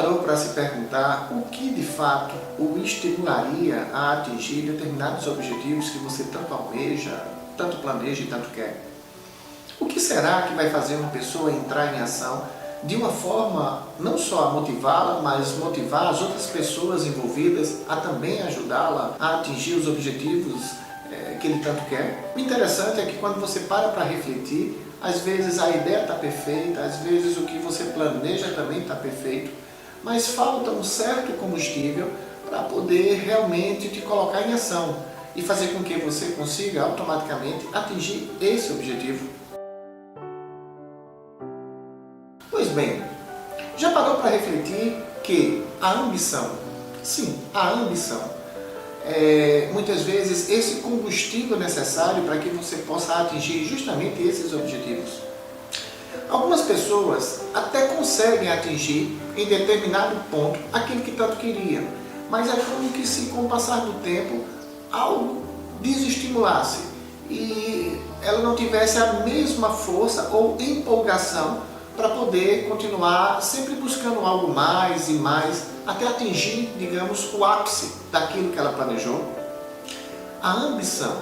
parou para se perguntar o que de fato o estimularia a atingir determinados objetivos que você tanto almeja, tanto planeja e tanto quer? O que será que vai fazer uma pessoa entrar em ação de uma forma não só a motivá-la, mas motivar as outras pessoas envolvidas a também ajudá-la a atingir os objetivos que ele tanto quer? O interessante é que quando você para refletir, às vezes a ideia está perfeita, às vezes o que você planeja também está perfeito, mas falta um certo combustível para poder realmente te colocar em ação e fazer com que você consiga automaticamente atingir esse objetivo. Pois bem, já parou para refletir que a ambição, sim, a ambição, muitas vezes esse combustível necessário para que você possa atingir justamente esses objetivos. Algumas pessoas até conseguem atingir em determinado ponto aquilo que tanto queriam, mas é como que se com o passar do tempo algo desestimulasse e ela não tivesse a mesma força ou empolgação para poder continuar sempre buscando algo mais e mais, até atingir, digamos, o ápice daquilo que ela planejou. A ambição,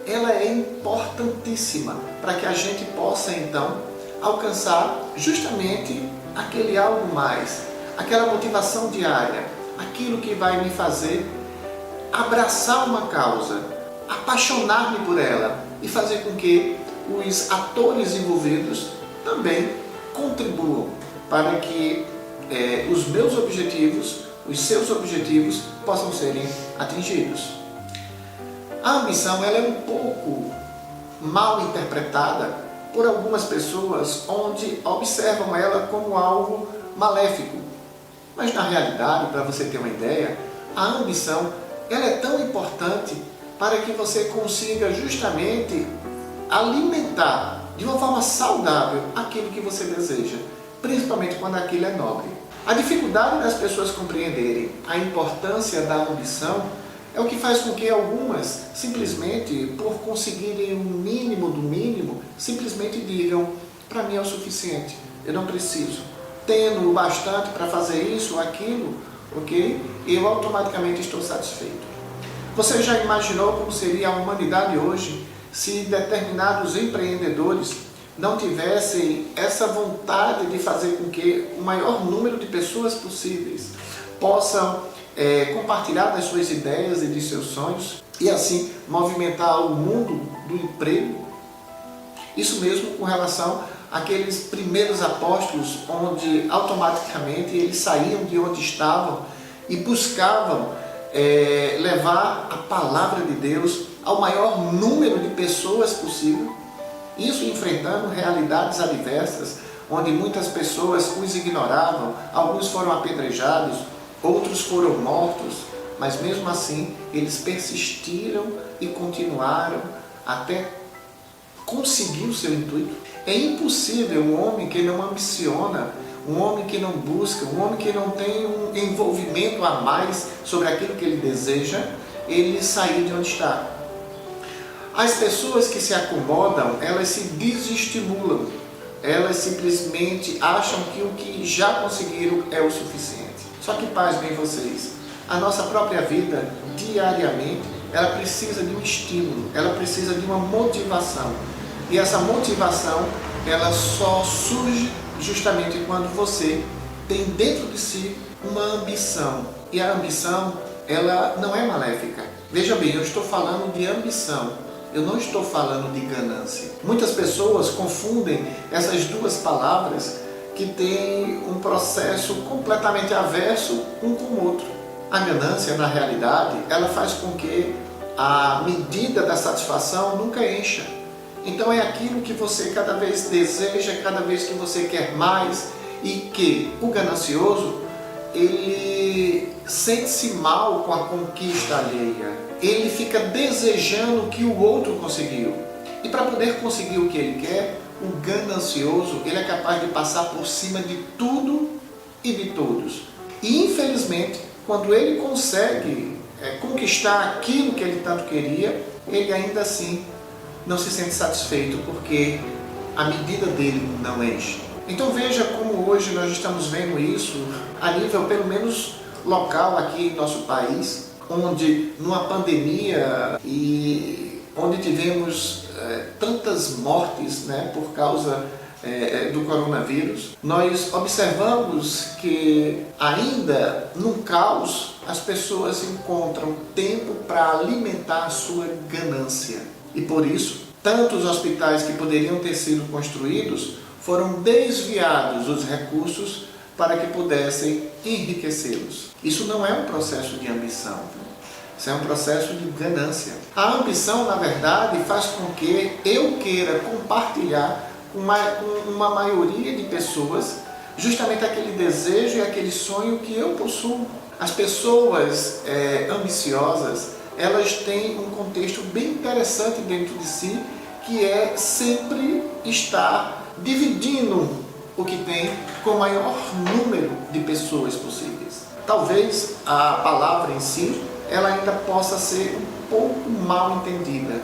ela é importantíssima para que a gente possa, então, alcançar justamente aquele algo mais, aquela motivação diária, aquilo que vai me fazer abraçar uma causa, apaixonar-me por ela e fazer com que os atores envolvidos também contribuam para que os meus objetivos, os seus objetivos possam serem atingidos. A ambição ela é um pouco mal interpretada por algumas pessoas, onde observam ela como algo maléfico. Mas na realidade, para você ter uma ideia, a ambição ela é tão importante para que você consiga justamente alimentar de uma forma saudável aquilo que você deseja, principalmente quando aquilo é nobre. A dificuldade das pessoas compreenderem a importância da ambição é o que faz com que algumas, simplesmente por conseguirem o mínimo do mínimo, simplesmente digam: para mim é o suficiente, eu não preciso. Tendo o bastante para fazer isso ou aquilo, ok? Eu automaticamente estou satisfeito. Você já imaginou como seria a humanidade hoje se determinados empreendedores não tivessem essa vontade de fazer com que o maior número de pessoas possíveis possam compartilhar das suas ideias e de seus sonhos e assim movimentar o mundo do emprego? Isso mesmo com relação àqueles primeiros apóstolos, onde automaticamente eles saíam de onde estavam e buscavam levar a palavra de Deus ao maior número de pessoas possível, isso enfrentando realidades adversas, onde muitas pessoas os ignoravam, alguns foram apedrejados, outros foram mortos, mas mesmo assim eles persistiram e continuaram até conseguir o seu intuito. É impossível um homem que não ambiciona, um homem que não busca, um homem que não tem um envolvimento a mais sobre aquilo que ele deseja, ele sair de onde está. As pessoas que se acomodam, elas se desestimulam, elas simplesmente acham que o que já conseguiram é o suficiente. Só que, pasmem vocês, a nossa própria vida, diariamente, ela precisa de um estímulo, ela precisa de uma motivação. E essa motivação, ela só surge justamente quando você tem dentro de si uma ambição. E a ambição, ela não é maléfica. Veja bem, eu estou falando de ambição. Eu não estou falando de ganância. Muitas pessoas confundem essas duas palavras que têm um processo completamente averso um com o outro. A ganância, na realidade, ela faz com que a medida da satisfação nunca encha. Então é aquilo que você cada vez deseja, cada vez que você quer mais, e que o ganancioso, ele sente-se mal com a conquista alheia. Ele fica desejando o que o outro conseguiu. E para poder conseguir o que ele quer, o ganancioso, ele é capaz de passar por cima de tudo e de todos. E infelizmente, quando ele consegue conquistar aquilo que ele tanto queria, ele ainda assim não se sente satisfeito, porque a medida dele não enche. Então veja como hoje nós estamos vendo isso a nível pelo menos local aqui em nosso país, onde numa pandemia e onde tivemos tantas mortes, né, por causa do coronavírus, nós observamos que ainda no caos as pessoas encontram tempo para alimentar a sua ganância. E por isso, tantos hospitais que poderiam ter sido construídos foram desviados os recursos para que pudessem enriquecê-los. Isso não é um processo de ambição, isso é um processo de ganância. A ambição, na verdade, faz com que eu queira compartilhar com uma maioria de pessoas justamente aquele desejo e aquele sonho que eu possuo. As pessoas ambiciosas, elas têm um contexto bem interessante dentro de si, que é sempre estar dividindo o que tem com o maior número de pessoas possíveis. Talvez a palavra em si, ela ainda possa ser um pouco mal entendida.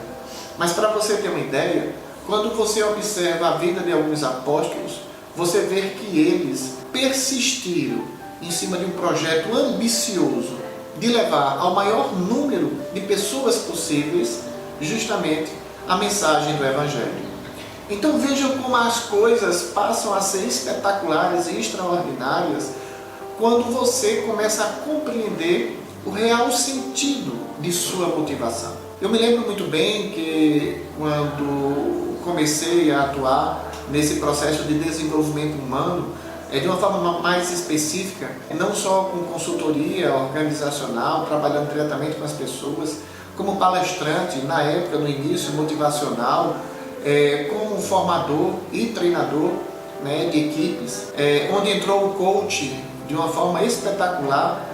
Mas para você ter uma ideia, quando você observa a vida de alguns apóstolos, você vê que eles persistiram em cima de um projeto ambicioso de levar ao maior número de pessoas possíveis justamente a mensagem do Evangelho. Então vejam como as coisas passam a ser espetaculares e extraordinárias quando você começa a compreender o real sentido de sua motivação. Eu me lembro muito bem que quando comecei a atuar nesse processo de desenvolvimento humano, de uma forma mais específica, não só com consultoria organizacional, trabalhando diretamente com as pessoas, como palestrante, na época, no início, motivacional, como formador e treinador, né, de equipes, onde entrou o coach de uma forma espetacular,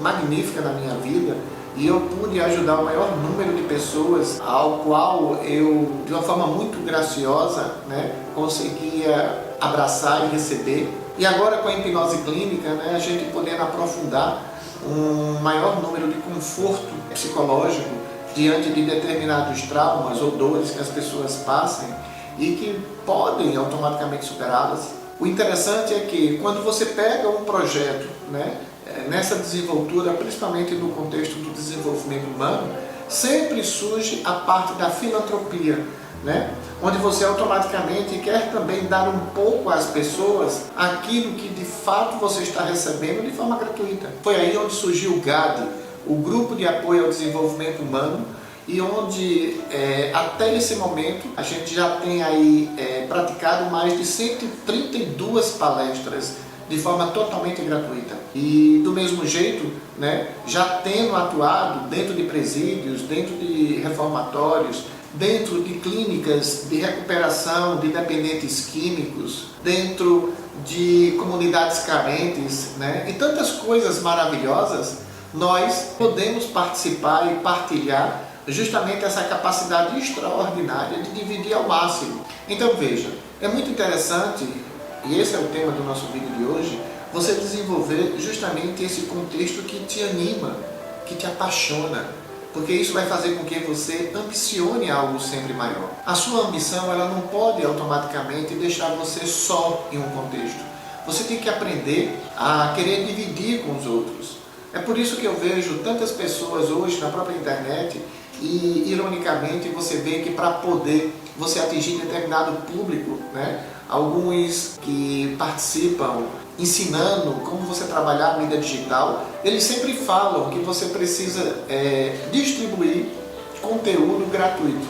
magnífica na minha vida, e eu pude ajudar o maior número de pessoas, ao qual eu, de uma forma muito graciosa, né, conseguia abraçar e receber. E agora com a hipnose clínica, né, a gente podendo aprofundar um maior número de conforto psicológico diante de determinados traumas ou dores que as pessoas passem e que podem automaticamente superá-las. O interessante é que quando você pega um projeto, né, nessa desenvoltura, principalmente no contexto do desenvolvimento humano, sempre surge a parte da filantropia, né? Onde você automaticamente quer também dar um pouco às pessoas aquilo que de fato você está recebendo de forma gratuita. Foi aí onde surgiu o GAD, o Grupo de Apoio ao Desenvolvimento Humano, e onde até esse momento a gente já tem aí praticado mais de 132 palestras de forma totalmente gratuita. E do mesmo jeito, né, já tendo atuado dentro de presídios, dentro de reformatórios, dentro de clínicas de recuperação de dependentes químicos, dentro de comunidades carentes, né, e tantas coisas maravilhosas, nós podemos participar e partilhar justamente essa capacidade extraordinária de dividir ao máximo. Então veja, é muito interessante, e esse é o tema do nosso vídeo de hoje, você desenvolver justamente esse contexto que te anima, que te apaixona, porque isso vai fazer com que você ambicione algo sempre maior. A sua ambição, ela não pode automaticamente deixar você só em um contexto. Você tem que aprender a querer dividir com os outros. É por isso que eu vejo tantas pessoas hoje na própria internet e, ironicamente, você vê que para poder você atingir determinado público, né, alguns que participam ensinando como você trabalhar a mídia digital, eles sempre falam que você precisa distribuir conteúdo gratuito.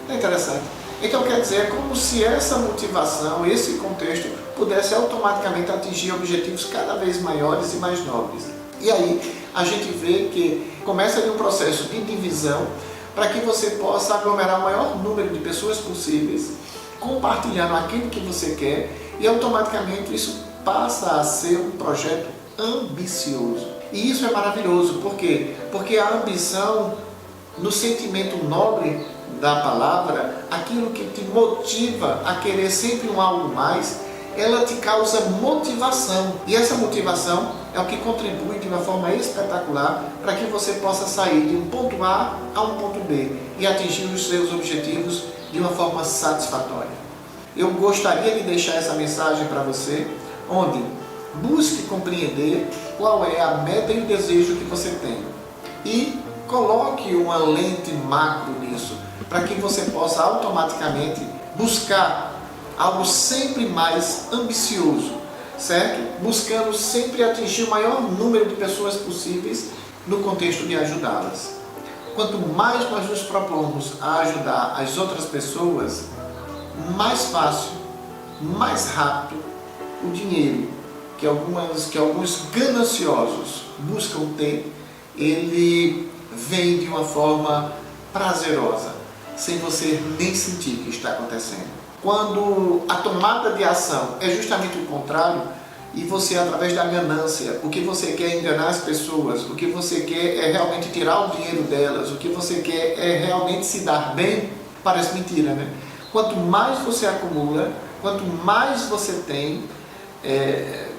É interessante. Então quer dizer, é como se essa motivação, esse contexto pudesse automaticamente atingir objetivos cada vez maiores e mais nobres. E aí a gente vê que começa ali um processo de divisão para que você possa aglomerar o maior número de pessoas possíveis, compartilhando aquilo que você quer, e automaticamente isso passa a ser um projeto ambicioso. E isso é maravilhoso, por quê? Porque a ambição, no sentimento nobre da palavra, aquilo que te motiva a querer sempre um algo mais, ela te causa motivação. E essa motivação é o que contribui de uma forma espetacular para que você possa sair de um ponto A a um ponto B e atingir os seus objetivos de uma forma satisfatória. eu gostaria de deixar essa mensagem para você, onde busque compreender qual é a meta e o desejo que você tem e coloque uma lente macro nisso, para que você possa automaticamente buscar algo sempre mais ambicioso, certo? Buscando sempre atingir o maior número de pessoas possíveis no contexto de ajudá-las. Quanto mais nós nos propomos a ajudar as outras pessoas, mais fácil, mais rápido o dinheiro que alguns gananciosos buscam ter, ele vem de uma forma prazerosa, sem você nem sentir que está acontecendo. Quando a tomada de ação é justamente o contrário, e você, através da ganância, o que você quer é enganar as pessoas, o que você quer é realmente tirar o dinheiro delas, o que você quer é realmente se dar bem, parece mentira, né? Quanto mais você acumula, quanto mais você tem,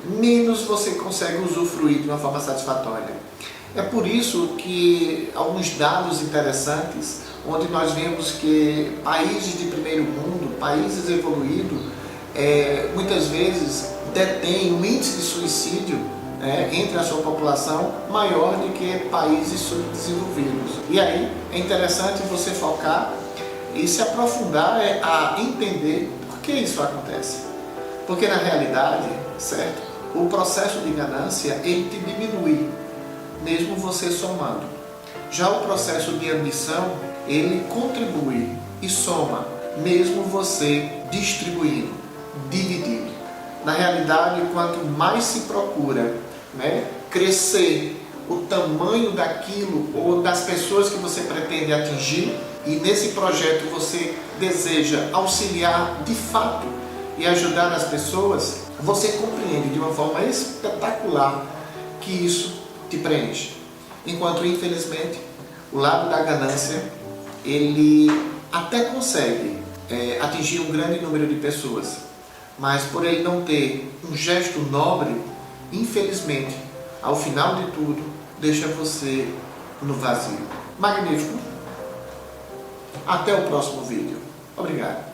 menos você consegue usufruir de uma forma satisfatória. É por isso que alguns dados interessantes, onde nós vemos que países de primeiro mundo, países evoluídos, muitas vezes detêm um índice de suicídio entre a sua população maior do que países subdesenvolvidos. E aí é interessante você focar e se aprofundar a entender por que isso acontece. Porque na realidade, certo, o processo de ganância, ele te diminui, mesmo você somando. Já o processo de ambição, ele contribui e soma, mesmo você distribuindo, dividindo. Na realidade, quanto mais se procura crescer o tamanho daquilo ou das pessoas que você pretende atingir, e nesse projeto você deseja auxiliar de fato e ajudar as pessoas, você compreende de uma forma espetacular que isso te preenche. Enquanto, infelizmente, o lado da ganância, ele até consegue atingir um grande número de pessoas, mas por ele não ter um gesto nobre, infelizmente, ao final de tudo, deixa você no vazio. Magnífico! Até o próximo vídeo. Obrigado.